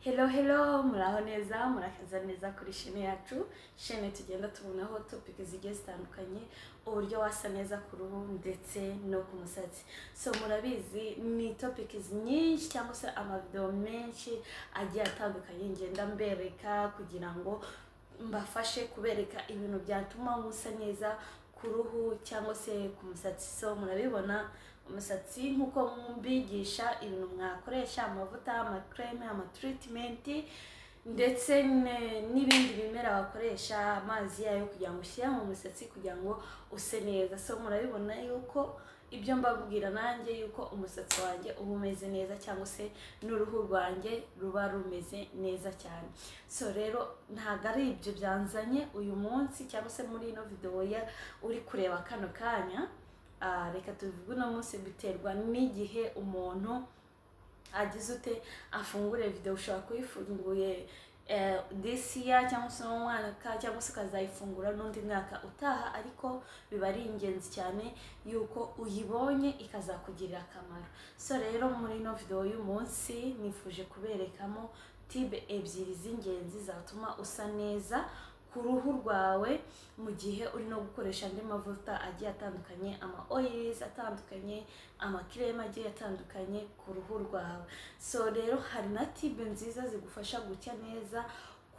Hello, muraho neza, murakaza neza kuri shene yacu. Shene tugenda tubonaho topic zigiye zitandukanye, uburyo wasa neza ku ruhu ndetse no ku musatsi. So murabizi ni topics nyinshi cyangwa se amavideo menshi agiye atandukanye ngenda mbereka kugira ngo mbafashe kubereka ibintu byatuma musa neza ku ruhu cyangwa se ku musatsi. So murabibona umusatsi nkuko mbigisha ibintu mwakoresha amavuta, amakreme, amatreatment ndetse n'ibindi bimera bakoresha amazi yayo kugira ngo ushyire mu musatsi kugira ngo use neza. So murabibona yuko ibyo mbabwira nanjye yuko umusatsi wanjye uba umeze neza cyangwa se n'uruhu rwanjye ruba rumeze neza cyane. So rero ntago ari ibyo byanzanye uyu munsi cyangwa se muri ino video ya uri kureba kano kanya. Reka tuvuge uno munsi biterwa n'igihe umuntu agize ute afungure video. Ushobora kuyifunguye this year cyangwa se mu mwaka cyangwa se ukazayifungura n'undi mwaka utaha, ariko biba ari ingenzi cyane yuko uyibonye ikazakugirira akamaro. So rero muri ino video y'uyu munsi nifuje kuberekamo tibe ebyiri z'ingenzi zatuma usa neza ku ruhu rwawe mu gihe uri no gukoresha andi mavuta agiye atandukanye, ama oils atandukanye, ama creme agiye atandukanye ku ruhu rwawe. So rero hari na tibe nziza zigufasha gucya neza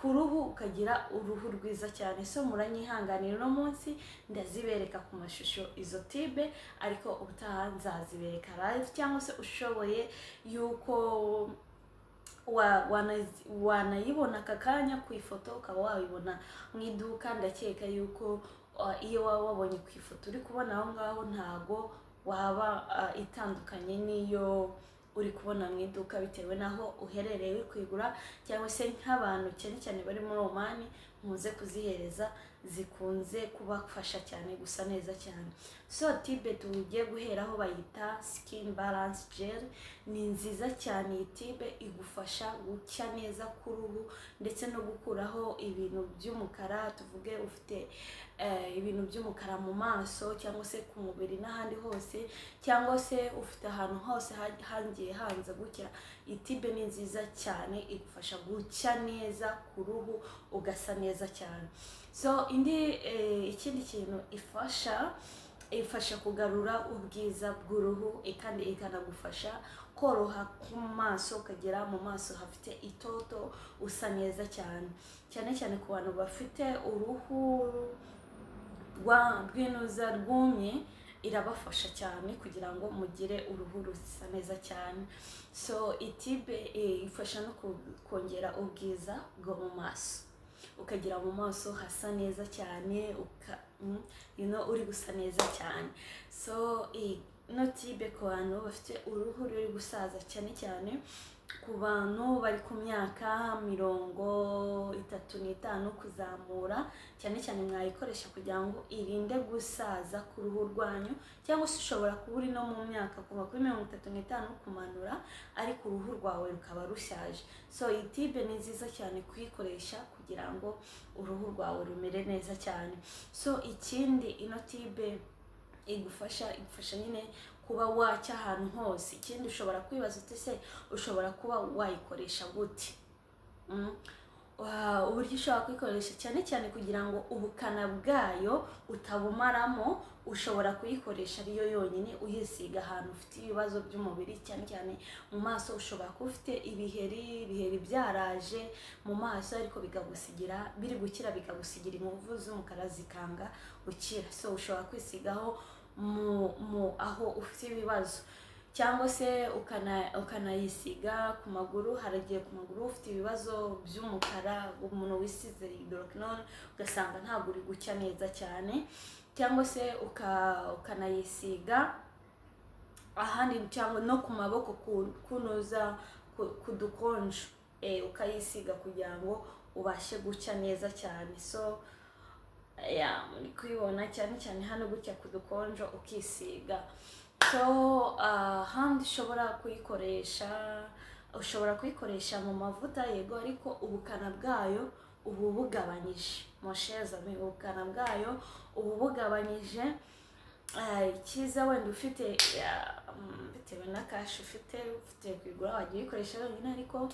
ku ruhu ukagira uruhu rwiza cyane. So muranyihanganira no munsi ndazibereka ku mashusho izo tibe, ariko ubutaha nzazibereka live cyangwa se ushoboye yuko wanayibona aka kanya ku ifoto ukaba wabibona mu iduka. Ndakeka yuko iyo wabonye ku ifoto uri kubona aho ngaho ntago waba itandukanye n'iyo uri kubona mu iduka bitewe naho uherereye uri kwigura, cyangwa se nk'abantu cyane cyane bari muri Oman muze kuzihereza zikunze kubafasha cyane gusa neza cyane. So tibe tugiye guheraho bayita skin balance gel. Ni nziza cyane iyi tibe, igufasha gucya neza ku ruhu ndetse no gukuraho ibintu by'umukara. Tuvuge ufite ibintu by'umukara mu maso cyangwa se ku mubiri n'ahandi hose, cyangwa se ufite ahantu hose hangiye hanze gutya, iyi tibe ni nziza cyane, igufasha gucya neza ku ruhu ugasa neza cyane. So ikindi kintu ifasha kugarura ubwiza bw'uruhu, kandi ikanagufasha koroha ku maso, ukagera mu maso hafite itoto usa neza cyane, cyane cyane ku bantu bafite uruhu rw'inuza rwumye. Irabafasha cyane kugira ngo mugire uruhu rusa neza cyane. So itibe ifasha no kongera ubwiza bwo mu maso, ukagira mu maso hasa neza cyane, uri gusa neza cyane. So ino tibe ku bantu bafite uruhu ruri gusaza, cyane cyane ku bantu bari ku myaka 35 kuzamura, cyane cyane mwayikoresha kugira ngo irinde gusaza ku ruhu rwanyu, cyangwa se ushobora kuba uri no mu myaka kuva kuri 35 kumanura ariko uruhu rwawe rukaba rushaje. So iyi tibe ni nziza cyane kuyikoresha kugira ngo uruhu rwawe rumere neza cyane. So ikindi ino tibe igufasha nyine kuba wacya ahantu hose. Ikindi ushobora kwibaza ute se ushobora kuba wayikoresha gute? Uburyo ushobora kuyikoresha cyane cyane kugira ngo ubukana bwayo utabumaramo, ushobora kuyikoresha ariyo yonyine uyisiga ahantu ufite ibibazo by'umubiri, cyane cyane mu maso. Ushobora kuba ufite ibiheri byaraje mu maso ariko biri gukira bikagusigira inkovu z'umukara zikanga gukira. So ushobora kwisigaho aho ufite ibibazo, cyangwa se ukanayisiga ku maguru. Haragiye ku maguru ufite ibibazo by'umukara, umuntu wisize hydroquinone ugasanga ntabwo uri gucya neza cyane, cyangwa se ukanayisiga ahandi, cyangwa no ku maboko kunoza kudukonjo, ukayisiga kugira ngo ubashe gucya neza cyane. So muri kuyibona cyane cyane hano gutya kudukonjo ukisiga. So handi ushobora kuyikoresha mu mavuta, yego, ariko ubukana bwayo ubu bugabanyije. Mosheza ubukana bwayo ubu bugabanyije. Ikiza wenda ufite bitewe na cash ufite kwigura wagiye uyikoresha yonyine, ariko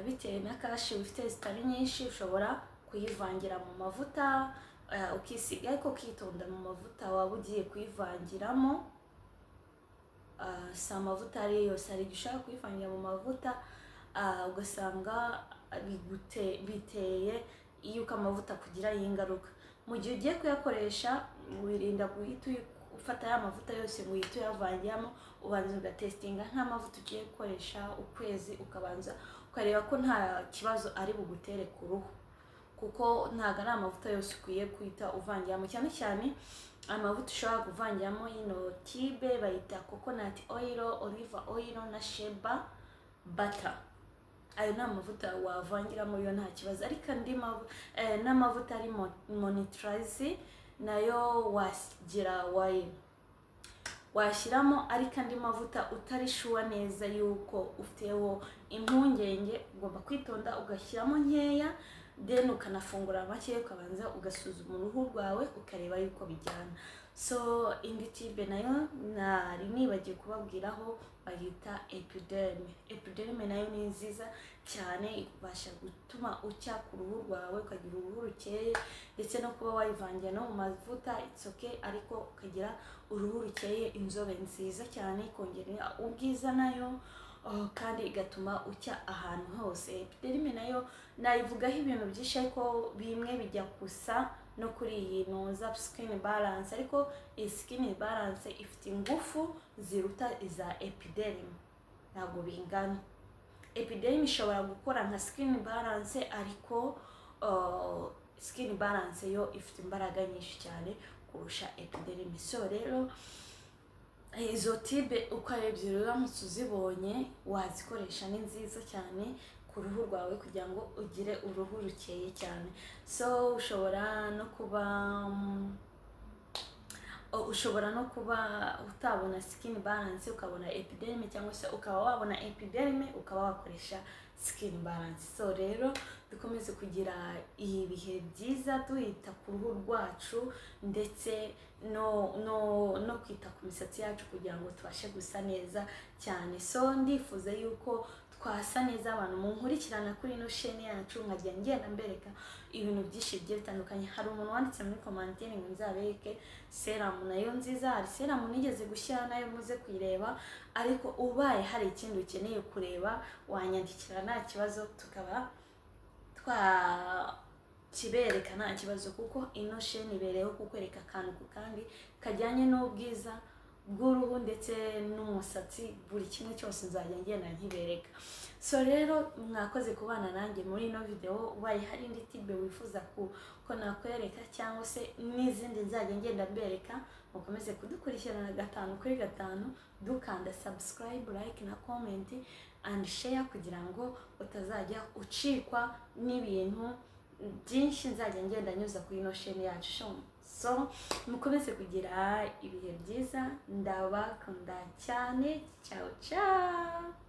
bitewe na kashi ufite zitari nyinshi ushobora kuyivangira mu mavuta ukisiga, ariko ukitonda mu mavuta waba ugiye kuyivangiramo. Si amavuta ari yose, hari igihe ushaka kuyivangira mu mavuta ugasanga biteye yuko amavuta kugira ingaruka. Mu gihe ugiye kuyakoresha wirinda guhita ufata ya mavuta yose ngo uhite uyavangiramo, ubanza ugatestinga nk'amavuta ugiye gukoresha ukwezi, ukabanza ukareba ko nta kibazo ari bugutere ku ruhu, kuko ntabwo ari amavuta yose ukwiye guhita uvangiramo. Cyane cyane amavuta ushobora kuvangiramo ino tibe bayita coconut oil, olive oil na shea butter. Ayo ni amavuta wavangiramo yo nta kibazo, ariko andi n'amavuta ari monitarize nayo washyiramo, ariko andi mavuta utari shuwa neza yuko ufiteho impungenge, ugomba kwitonda ugashyiramo nkeya, then ukanafungura make ukabanza ugasuzuma uruhu rwawe ukareba yuko bijyana. So indi tibe nayo nari nibagiye kubabwiraho bayita epiderme. Epiderme nayo ni nziza cyane, ibasha gutuma ucya ku ruhu rwawe ukagira uruhu rukeye, ndetse no kuba wayivangira no mu mavuta it's okay, ariko ukagira uruhu rukeye, inzobe nziza cyane, ikongera ubwiza nayo kandi igatuma ucya ahantu hose. Epiderme nayo nayivugaho ibintu byinshi, ariko bimwe bijya gusa no kuri iyi noza skin balance, ariko iyi skin balance ifite ingufu ziruta iza epiderme, ntabwo bingana. Epiderme ishobora gukora nka skin balance, ariko skin balance yo ifite imbaraga nyinshi cyane kurusha epiderme. So rero izo tibe uko ari ebyiri uramutse uzibonye wazikoresha, ni nziza cyane ku ruhu rwawe kugira ngo ugire uruhu rukeye cyane. So ushobora no kuba utabona skin balance ukabona epiderme, cyangwa se ukaba wabona epiderme ukaba wakoresha skin balance. So rero dukomeze kugira ibihe byiza duhita ku ruhu rwacu, ndetse no kwita ku misatsi yacu kugira ngo tubashe gusa neza cyane. So ndifuza yuko twasa neza abantu munkurikirana kuri ino chaîne yacu, nkajya ngenda mbereka ibintu byinshi bigiye bitandukanye. Hari umuntu wanditse muri commentaire ngo nzabereke serum nayo nziza, hari serum nigeze gushyira nayo muze kuyireba, ariko ubaye hari ikindi ukeneye kureba wanyandikira nta kibazo, tukaba kibereka nta kibazo, kuko ino chaîne ibereyeho kukwereka akantu ku kandi kajyanye n'ubwiza bw'uruhu ndetse n'umusatsi, buri kimwe cyose nzajya ngenda nkibereka. So rero mwakoze kubana nanjye muri ino video. Ubaye hari indi tibe wifuza ko nakwereka, cyangwa se n'izindi nzajya ngenda mbereka, mukomeze kudukurikirana 5 kuri 5, dukanda subscribe, like na comment and share, kugira ngo utazajya ucikwa n'ibintu byinshi nzajya ngenda nyuza kuri ino chaîne yacu. So mukomeze kugira ibihe byiza, ndabakunda cyane. Ciao ciao.